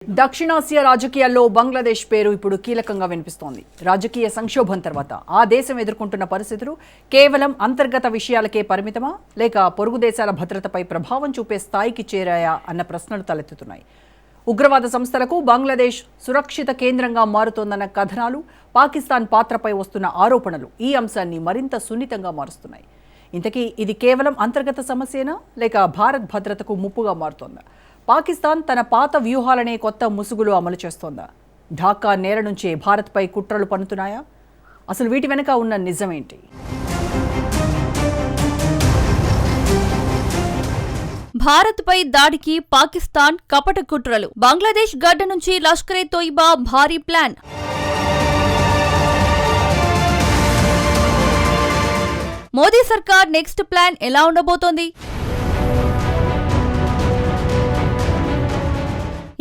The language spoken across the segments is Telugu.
దక్షిణాసియా రాజకీయాల్లో బంగ్లాదేశ్ పేరు ఇప్పుడు కీలకంగా వినిపిస్తోంది. రాజకీయ సంక్షోభం తర్వాత ఆ దేశం ఎదుర్కొంటున్న పరిస్థితులు కేవలం అంతర్గత విషయాలకే పరిమితమా, లేక పొరుగు దేశాల భద్రతపై ప్రభావం చూపే స్థాయికి చేరాయా అన్న ప్రశ్నలు తలెత్తుతున్నాయి. ఉగ్రవాద సంస్థలకు బంగ్లాదేశ్ సురక్షిత కేంద్రంగా మారుతోందన్న కథనాలు, పాకిస్తాన్ పాత్రపై వస్తున్న ఆరోపణలు ఈ అంశాన్ని మరింత సున్నితంగా మారుస్తున్నాయి. ఇంతకీ ఇది కేవలం అంతర్గత సమస్యేనా, లేక భారత్ భద్రతకు ముప్పుగా మారుతోందా? పాకిస్తాన్ తన పాత వ్యూహాలనే కొత్త ముసుగులు అమలు చేస్తోందా? ఢాకా నేల నుంచే భారత్పై కుట్రలు పన్నుతున్నాయా? అసలు వీటి వెనుక ఉన్న నిజమేంటి? భారత్పై దాడికి పాకిస్తాన్ కపట కుట్రలు. బంగ్లాదేశ్ గడ్డ నుంచి లష్కరే తోయిబా భారీ ప్లాన్. మోదీ సర్కార్ నెక్స్ట్ ప్లాన్ ఎలా ఉండబోతోంది?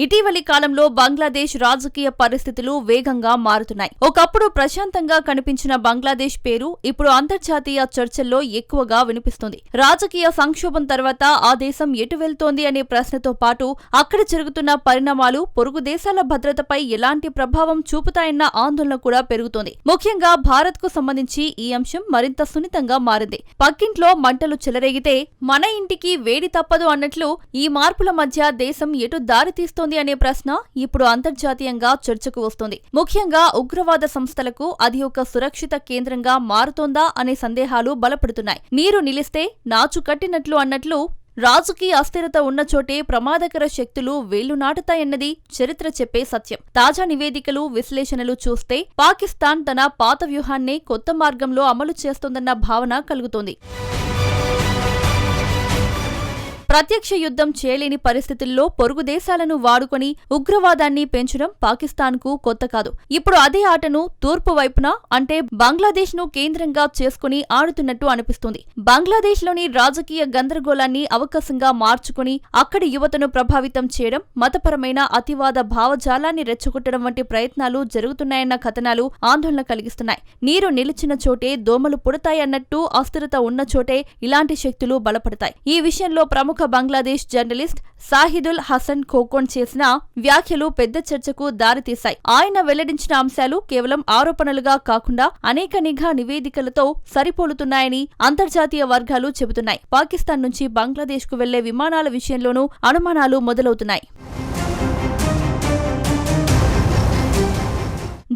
ఇటీవలి కాలంలో బంగ్లాదేశ్ రాజకీయ పరిస్థితులు వేగంగా మారుతున్నాయి. ఒకప్పుడు ప్రశాంతంగా కనిపించిన బంగ్లాదేశ్ పేరు ఇప్పుడు అంతర్జాతీయ చర్చల్లో ఎక్కువగా వినిపిస్తుంది. రాజకీయ సంక్షోభం తర్వాత ఆ దేశం ఎటు వెళ్తోంది అనే ప్రశ్నతో పాటు అక్కడ జరుగుతున్న పరిణామాలు పొరుగు దేశాల భద్రతపై ఎలాంటి ప్రభావం చూపుతాయన్న ఆందోళన కూడా పెరుగుతోంది. ముఖ్యంగా భారత్ కు సంబంధించి ఈ అంశం మరింత సున్నితంగా మారింది. పక్కింట్లో మంటలు చెలరేగితే మన ఇంటికి వేడి తప్పదు అన్నట్లు ఈ మార్పుల మధ్య దేశం ఎటు దారి తీస్తోంది అనే ప్రశ్న ఇప్పుడు అంతర్జాతీయంగా చర్చకు వస్తోంది. ముఖ్యంగా ఉగ్రవాద సంస్థలకు అది ఒక సురక్షిత కేంద్రంగా మారుతోందా అనే సందేహాలు బలపడుతున్నాయి. నీరు నిలిస్తే నాచు కట్టినట్లు అన్నట్లు రాజకీయ అస్థిరత ఉన్న చోటే ప్రమాదకర శక్తులు వేళ్లు నాటుతాయన్నది చరిత్ర చెప్పే సత్యం. తాజా నివేదికలు, విశ్లేషణలు చూస్తే పాకిస్తాన్ తన పాత వ్యూహాన్నే కొత్త మార్గంలో అమలు చేస్తోందన్న భావన కలుగుతోంది. ప్రత్యక్ష యుద్ధం చేయలేని పరిస్థితుల్లో పొరుగు దేశాలను వాడుకొని ఉగ్రవాదాన్ని పెంచడం పాకిస్తాన్కు కొత్త కాదు. ఇప్పుడు అదే ఆటను తూర్పు వైపున, అంటే బంగ్లాదేశ్ను కేంద్రంగా చేసుకుని ఆడుతున్నట్టు అనిపిస్తుంది. బంగ్లాదేశ్లోని రాజకీయ గందరగోళాన్ని అవకాశంగా మార్చుకుని అక్కడి యువతను ప్రభావితం చేయడం, మతపరమైన అతివాద భావజాలాన్ని రెచ్చగొట్టడం వంటి ప్రయత్నాలు జరుగుతున్నాయన్న కథనాలు ఆందోళన కలిగిస్తున్నాయి. నీరు నిలిచిన చోటే దోమలు పుడతాయన్నట్టు అస్థిరత ఉన్న చోటే ఇలాంటి శక్తులు బలపడతాయి. ఈ విషయంలో ప్రముఖ బంగ్లాదేశ్ జర్నలిస్ట్ సాహిదుల్ హసన్ ఖోకోన్ చేసిన వ్యాఖ్యలు పెద్ద చర్చకు దారితీశాయి. ఆయన వెల్లడించిన అంశాలు కేవలం ఆరోపణలుగా కాకుండా అనేక నిఘా నివేదికలతో సరిపోలుతున్నాయని అంతర్జాతీయ వర్గాలు చెబుతున్నాయి. పాకిస్తాన్ నుంచి బంగ్లాదేశ్కు వెళ్లే విమానాల విషయంలోనూ అనుమానాలు మొదలవుతున్నాయి.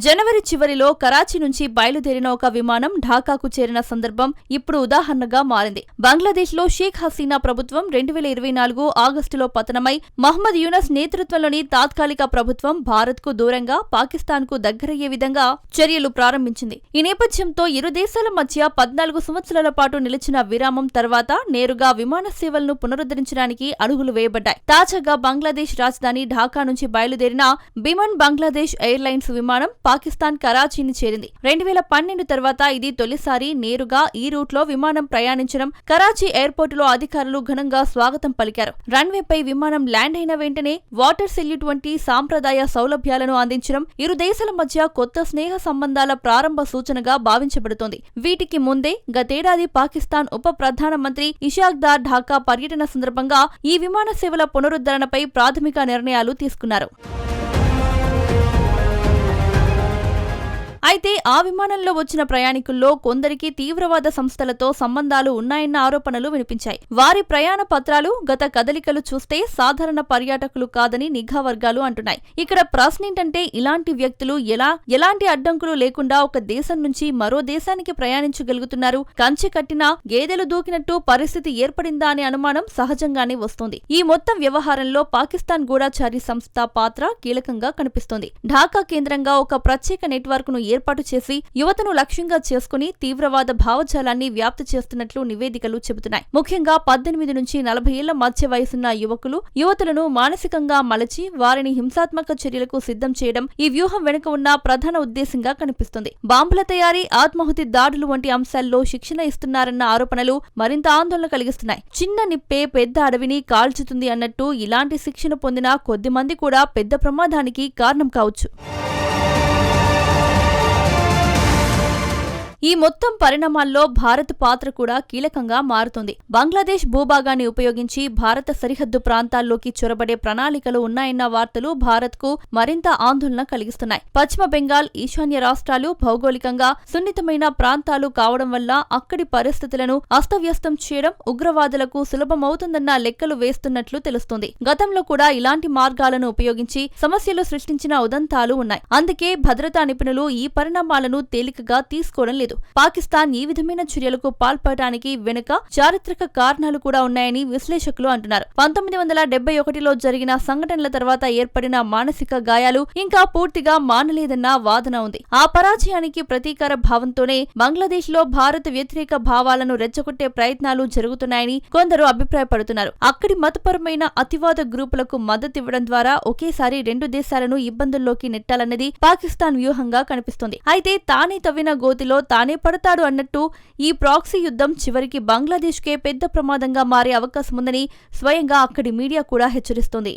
జనవరి చివరిలో కరాచీ నుంచి బయలుదేరిన ఒక విమానం ఢాకాకు చేరిన సందర్భం ఇప్పుడు ఉదాహరణగా మారింది. బంగ్లాదేశ్లో షేక్ హసీనా ప్రభుత్వం 2024 ఆగస్టులో పతనమై మహ్మద్ యూనస్ నేతృత్వంలోని తాత్కాలిక ప్రభుత్వం భారత్కు దూరంగా పాకిస్తాన్కు దగ్గరయ్యే విధంగా చర్యలు ప్రారంభించింది. ఈ నేపథ్యంతో ఇరు దేశాల మధ్య 14 సంవత్సరాల పాటు నిలిచిన విరామం తర్వాత నేరుగా విమాన సేవలను పునరుద్ధరించడానికి అడుగులు వేయబడ్డాయి. తాజాగా బంగ్లాదేశ్ రాజధాని ఢాకా నుంచి బయలుదేరిన బిమన్ బంగ్లాదేశ్ ఎయిర్లైన్స్ విమానం పాకిస్తాన్ కరాచీని చేరింది. 2012 తర్వాత ఇది తొలిసారి నేరుగా ఈ రూట్లో విమానం ప్రయాణించడం కరాచీ ఎయిర్పోర్టులో అధికారులు ఘనంగా స్వాగతం పలికారు. రన్వేపై విమానం ల్యాండ్ అయిన వెంటనే వాటర్ సెల్యూట్ వంటి సాంప్రదాయ సౌలభ్యాలను అందించడం ఇరు దేశాల మధ్య కొత్త స్నేహ సంబంధాల ప్రారంభ సూచనగా భావించబడుతోంది. వీటికి ముందే గతేడాది పాకిస్తాన్ ఉప ప్రధానమంత్రి ఇషాక్ దార్ ఢాకా పర్యటన సందర్భంగా ఈ విమాన సేవల పునరుద్ధరణపై ప్రాథమిక నిర్ణయాలు తీసుకున్నారు. అయితే ఆ విమానంలో వచ్చిన ప్రయాణికుల్లో కొందరికి తీవ్రవాద సంస్థలతో సంబంధాలు ఉన్నాయన్న ఆరోపణలు వినిపించాయి. వారి ప్రయాణ పత్రాలు, గత కదలికలు చూస్తే సాధారణ పర్యాటకులు కాదని నిఘా వర్గాలు అంటున్నాయి. ఇక్కడ ప్రశ్న ఏంటంటే, ఇలాంటి వ్యక్తులు ఎలాంటి అడ్డంకులు లేకుండా ఒక దేశం నుంచి మరో దేశానికి ప్రయాణించగలుగుతున్నారు? కంచె కట్టినా గేదెలు దూకినట్టు పరిస్థితి ఏర్పడిందా అనే అనుమానం సహజంగానే వస్తోంది. ఈ మొత్తం వ్యవహారంలో పాకిస్తాన్ గూఢచారి సంస్థ పాత్ర కీలకంగా కనిపిస్తోంది. ఢాకా కేంద్రంగా ఒక ప్రత్యేక నెట్వర్క్ ను ఏర్పాటు చేసి యువతను లక్ష్యంగా చేసుకుని తీవ్రవాద భావజాలాన్ని వ్యాప్తి చేస్తున్నట్లు నివేదికలు చెబుతున్నాయి. ముఖ్యంగా 18 నుంచి 40 ఏళ్ల మధ్య వయసున్న యువతులను మానసికంగా మలచి వారిని హింసాత్మక చర్యలకు సిద్ధం చేయడం ఈ వ్యూహం వెనుక ఉన్న ప్రధాన ఉద్దేశంగా కనిపిస్తుంది. బాంబుల తయారీ, ఆత్మాహుతి దాడులు వంటి అంశాల్లో శిక్షణ ఇస్తున్నారన్న ఆరోపణలు మరింత ఆందోళన కలిగిస్తున్నాయి. చిన్న నిప్పే పెద్ద అడవిని కాల్చుతుంది అన్నట్టు ఇలాంటి శిక్షణ పొందిన కొద్ది మంది కూడా పెద్ద ప్రమాదానికి కారణం కావచ్చు. ఈ మొత్తం పరిణామాల్లో భారత్ పాత్ర కూడా కీలకంగా మారుతుంది. బంగ్లాదేశ్ భూభాగాన్ని ఉపయోగించి భారత సరిహద్దు ప్రాంతాల్లోకి చొరబడే ప్రణాళికలు ఉన్నాయన్న వార్తలు భారత్కు మరింత ఆందోళన కలిగిస్తున్నాయి. పశ్చిమ బెంగాల్, ఈశాన్య రాష్ట్రాలు భౌగోళికంగా సున్నితమైన ప్రాంతాలు కావడం వల్ల అక్కడి పరిస్థితులను అస్తవ్యస్తం చేయడం ఉగ్రవాదులకు సులభమవుతుందన్న లెక్కలు వేస్తున్నట్లు తెలుస్తుంది. గతంలో కూడా ఇలాంటి మార్గాలను ఉపయోగించి సమస్యలు సృష్టించిన ఉదంతాలు ఉన్నాయి. అందుకే భద్రతా నిపుణులు ఈ పరిణామాలను తేలికగా తీసుకోవడం లేదు. పాకిస్తాన్ ఈ విధమైన చర్యలకు పాల్పడటానికి వెనుక చారిత్రక కారణాలు కూడా ఉన్నాయని విశ్లేషకులు అంటున్నారు. 1971లో జరిగిన సంఘటనల తర్వాత ఏర్పడిన మానసిక గాయాలు ఇంకా పూర్తిగా మానలేదన్న వాదన ఉంది. ఆ పరాజయానికి ప్రతీకార భావంతోనే బంగ్లాదేశ్ లో భారత వ్యతిరేక భావాలను రెచ్చగొట్టే ప్రయత్నాలు జరుగుతున్నాయని కొందరు అభిప్రాయపడుతున్నారు. అక్కడి మతపరమైన అతివాద గ్రూపులకు మద్దతివ్వడం ద్వారా ఒకేసారి రెండు దేశాలను ఇబ్బందుల్లోకి నెట్టాలన్నది పాకిస్తాన్ వ్యూహంగా కనిపిస్తుంది. అయితే తానే తవ్విన గోతిలో తానే పడతాడు అన్నట్టు ఈ ప్రాక్సీ యుద్ధం చివరికి బంగ్లాదేశ్కే పెద్ద ప్రమాదంగా మారే అవకాశముందని స్వయంగా అక్కడి మీడియా కూడా హెచ్చరిస్తోంది.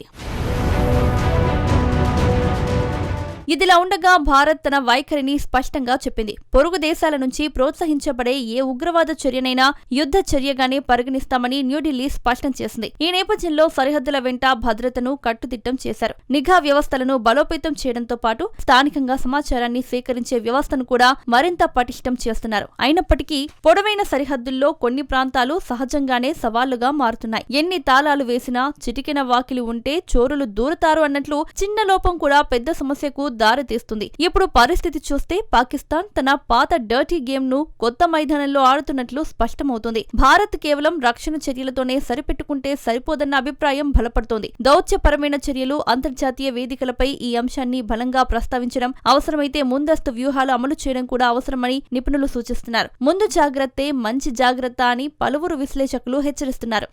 ఇదిలా ఉండగా భారత్ తన వైఖరిని స్పష్టంగా చెప్పింది. పొరుగు దేశాల నుంచి ప్రోత్సహించబడే ఏ ఉగ్రవాద చర్యనైనా యుద్ధ చర్యగానే పరిగణిస్తామని న్యూఢిల్లీ స్పష్టం చేసింది. ఈ నేపథ్యంలో సరిహద్దుల వెంట భద్రతను కట్టుదిట్టం చేశారు. నిఘా వ్యవస్థలను బలోపేతం చేయడంతో పాటు స్థానికంగా సమాచారాన్ని సేకరించే వ్యవస్థను కూడా మరింత పటిష్టం చేస్తున్నారు. అయినప్పటికీ పొడవైన సరిహద్దుల్లో కొన్ని ప్రాంతాలు సహజంగానే సవాళ్లుగా మారుతున్నాయి. ఎన్ని తాళాలు వేసినా చిటికెన వాకిలి ఉంటే చోరులు దూరతారు అన్నట్లు చిన్న లోపం కూడా పెద్ద సమస్యకు దారితీస్తుంది. ఇప్పుడు పరిస్థితి చూస్తే పాకిస్తాన్ తన పాత డర్టీ గేమ్ ను కొత్త మైదానంలో ఆడుతున్నట్లు స్పష్టమవుతుంది. భారత్ కేవలం రక్షణ చర్యలతోనే సరిపెట్టుకుంటే సరిపోదన్న అభిప్రాయం బలపడుతోంది. దౌత్యపరమైన చర్యలు, అంతర్జాతీయ వేదికలపై ఈ అంశాన్ని బలంగా ప్రస్తావించడం, అవసరమైతే ముందస్తు వ్యూహాలు అమలు చేయడం కూడా అవసరమని నిపుణులు సూచిస్తున్నారు. ముందు జాగ్రత్తే మంచి జాగ్రత్త అని పలువురు విశ్లేషకులు హెచ్చరిస్తున్నారు.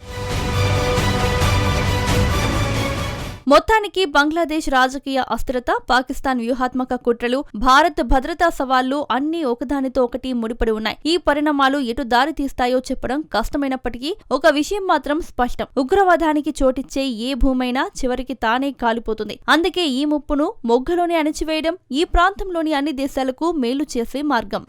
మొత్తానికి బంగ్లాదేశ్ రాజకీయ అస్థిరత, పాకిస్తాన్ వ్యూహాత్మక కుట్రలు, భారత్ భద్రతా సవాళ్లు అన్నీ ఒకదానితో ఒకటి ముడిపడి ఉన్నాయి. ఈ పరిణామాలు ఎటు దారి తీస్తాయో చెప్పడం కష్టమైనప్పటికీ ఒక విషయం మాత్రం స్పష్టం: ఉగ్రవాదానికి చోటిచ్చే ఏ భూమైనా చివరికి తానే కాలిపోతుంది. అందుకే ఈ ముప్పును మొగ్గలోనే అణిచివేయడం ఈ ప్రాంతంలోని అన్ని దేశాలకు మేలు చేసే మార్గం.